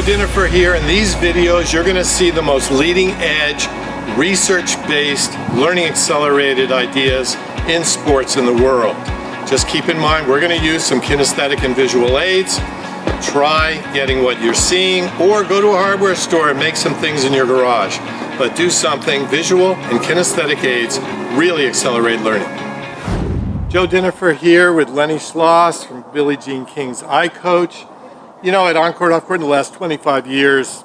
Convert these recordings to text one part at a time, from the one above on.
Dinifer here. In these videos, you're going to see the most leading edge, research-based, learning accelerated ideas in sports in the world. Just keep in mind, we're going to use some kinesthetic and visual aids. Try getting what you're seeing, or go to a hardware store and make some things in your garage. But do something. Visual and kinesthetic aids really accelerate learning. Joe Dinifer here with Lenny Schloss from Billie Jean King's iCoach. You know, at on-court, off-court, in the last 25 years,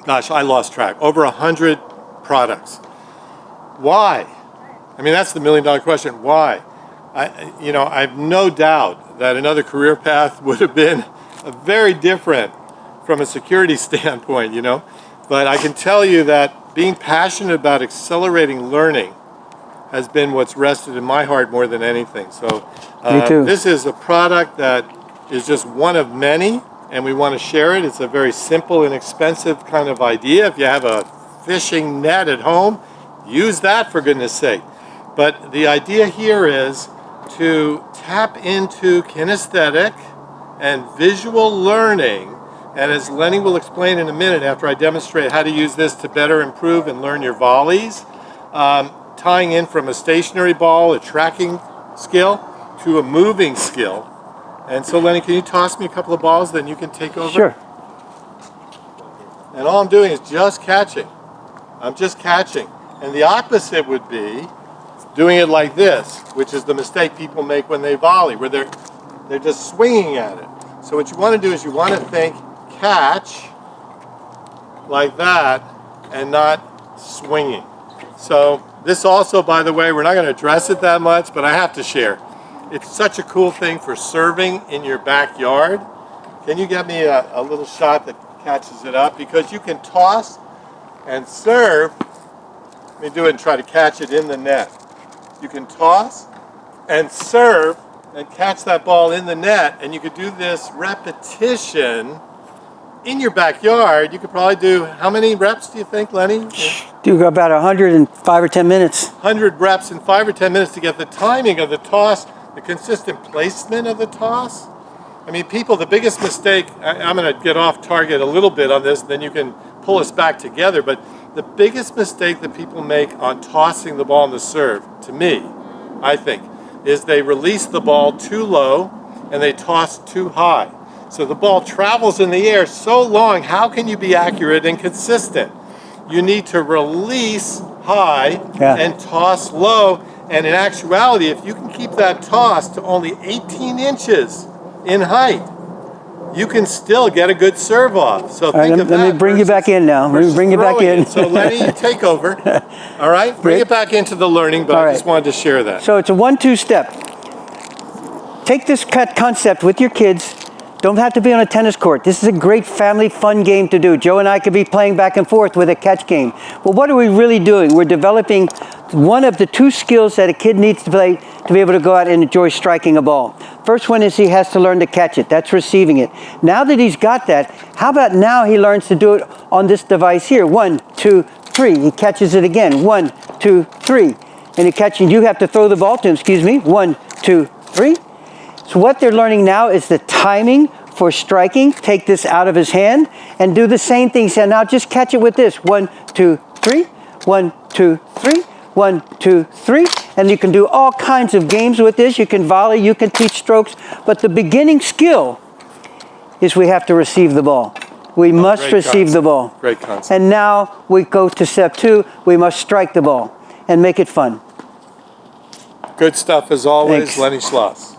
gosh, I lost track. Over 100 products. Why? I mean, that's the million-dollar question. Why? I have no doubt that another career path would have been very different from a security standpoint, you know. But I can tell you that being passionate about accelerating learning has been what's rested in my heart more than anything. So Me too. This is a product that is just one of many, and we want to share it. It's a very simple, inexpensive kind of idea. If you have a fishing net at home, use that, for goodness sake. But the idea here is to tap into kinesthetic and visual learning, and as Lenny will explain in a minute after I demonstrate how to use this to better improve and learn your volleys, tying in from a stationary ball, a tracking skill, to a moving skill. And so, Lenny, can you toss me a couple of balls, then you can take over? Sure. And all I'm doing is just catching. I'm just catching. And the opposite would be doing it like this, which is the mistake people make when they volley, where they're just swinging at it. So what you want to do is you want to think catch like that and not swinging. So this also, by the way, we're not going to address it that much, but I have to share. It's such a cool thing for serving in your backyard. Can you get me a little shot that catches it up? Because you can toss and serve. Let me do it and try to catch it in the net. You can toss and serve and catch that ball in the net, and you could do this repetition in your backyard. You could probably do, how many reps do you think, Lenny? Do about 100 in 5 or 10 minutes. 100 reps in 5 or 10 minutes to get the timing of the toss, the consistent placement of the toss. I mean, people, the biggest mistake, I'm going to get off target a little bit on this, then you can pull us back together, but the biggest mistake that people make on tossing the ball in the serve, to me, I think, is they release the ball too low and they toss too high. So the ball travels in the air so long, how can you be accurate and consistent? You need to release high and toss low. And in actuality, if you can keep that toss to only 18 inches in height, you can still get a good serve off. So think of that. Let me bring you back in now. Let me bring you back in. So Lenny, you take over. All right? Bring it back into the learning, but I just wanted to share that. So it's a 1-2 step. Take this concept with your kids. Don't have to be on a tennis court. This is a great family fun game to do. Joe and I could be playing back and forth with a catch game. Well, what are we really doing? We're developing one of the 2 skills that a kid needs to play to be able to go out and enjoy striking a ball. First one is he has to learn to catch it. That's receiving it. Now that he's got that, how about now he learns to do it on this device here? 1, 2, 3. He catches it again. 1, 2, 3. And he catches. You have to throw the ball to him. Excuse me. 1, 2, 3. So what they're learning now is the timing for striking. Take this out of his hand and do the same thing. So now just catch it with this. 1, 2, 3. 1, 2, 3. 1, 2, 3. And you can do all kinds of games with this. You can volley, you can teach strokes. But the beginning skill is we have to receive the ball. We must receive the ball. Great concept. And now we go to step 2. We must strike the ball and make it fun. Good stuff as always. Thanks. Lenny Schloss.